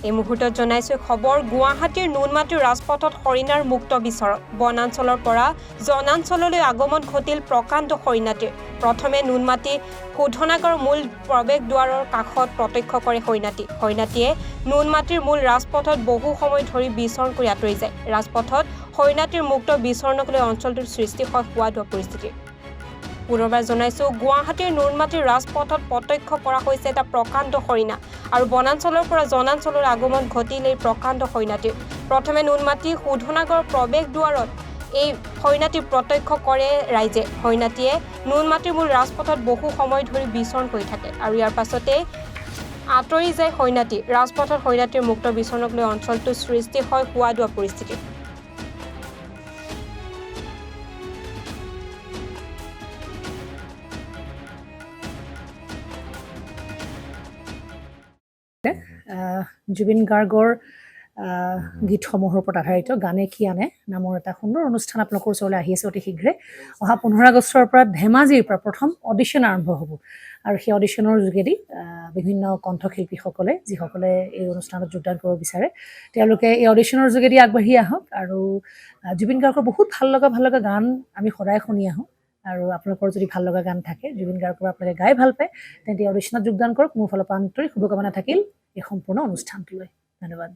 এই মুহূৰ্তত জনাইছো খবৰ গুৱাহাটীৰ নুনমাটিৰ ৰাজপথত হৰিণাৰ মুক্ত বিচৰণ বনাঞ্চলৰ পৰা জনাঞ্চললৈ আগমন ঘটিল প্ৰকাণ্ড হৰিণাটিৰ প্ৰথমে নুনমাটি শোধনাগাৰৰ মূল প্ৰৱেশ দুৱাৰৰ কাষত প্ৰত্যক্ষ কৰে হৰিণাটিয়ে নুনমাটিৰ মূল ৰাজপথত বহু সময় ধৰি বিচৰণ কৰি আঁতৰি যায় ৰাজপথত হৰিণাটিৰ মুক্ত বিচৰণক লৈ অঞ্চলটোৰ সৃষ্টি হয় হোৱা পৰিস্থিতি পুনৰবাৰ জনাইছো গুৱাহাটীৰ নুনমাটিৰ ৰাজপথত প্ৰত্যক্ষ কৰা হৈছে এটা প্ৰকাণ্ড হৰিণা আৰু বনাঞ্চলৰ পৰা জনাঞ্চলৰ আগমন ঘটিল এই প্ৰকাণ্ড হৰিণাটিৰ প্ৰথমে নুনমাটি শোধনাগাৰৰ প্ৰৱেশ দুৱাৰত এই হৰিণাটি প্ৰত্যক্ষ কৰে ৰাইজে হৰিণাটিয়ে নুনমাটিৰ মূল ৰাজপথত বহু সময় ধৰি বিচৰণ কৰি থাকে আৰু ইয়াৰ পাছতে আঁতৰি যায় হৰিণাটি ৰাজপথত হৰিণাটিৰ মুক্ত বিচৰণক লৈ অঞ্চলটোৰ সৃষ্টি হয় হোৱা পৰিস্থিতি জুবিন গাৰ্গৰ গীতসমূহৰ ওপৰত আধাৰিত গানে কি আনে নামৰ এটা সুন্দৰ অনুষ্ঠান আপোনালোকৰ ওচৰলৈ আহি আছে অতি শীঘ্ৰে অহা 15 আগষ্টৰ পৰা ধেমাজিৰ পৰা প্ৰথম অডিশ্যন আৰম্ভ হ'ব আৰু সেই অডিশ্যনৰ যোগেদি বিভিন্ন কণ্ঠশিল্পীসকলে যিসকলে এই অনুষ্ঠানত যোগদান কৰিব বিচাৰে তেওঁলোকে এই অডিশ্যনৰ যোগেদি আগবাঢ়ি আহক আৰু জুবিন গাৰ্গৰ বহুত ভাল লগা গান আমি সদায় শুনি আহোঁ আৰু আপোনালোকৰ যদি ভাল লগা গান থাকে জুবিন গাৰ্গৰ আপোনালোকে গাই ভাল পায় তেন্তে অডিশ্যনত যোগদান কৰক মোৰ ফালৰ পৰা আন্তৰিক শুভকামনা থাকিল এই সম্পূৰ্ণ অনুষ্ঠানটোলৈ ধন্যবাদ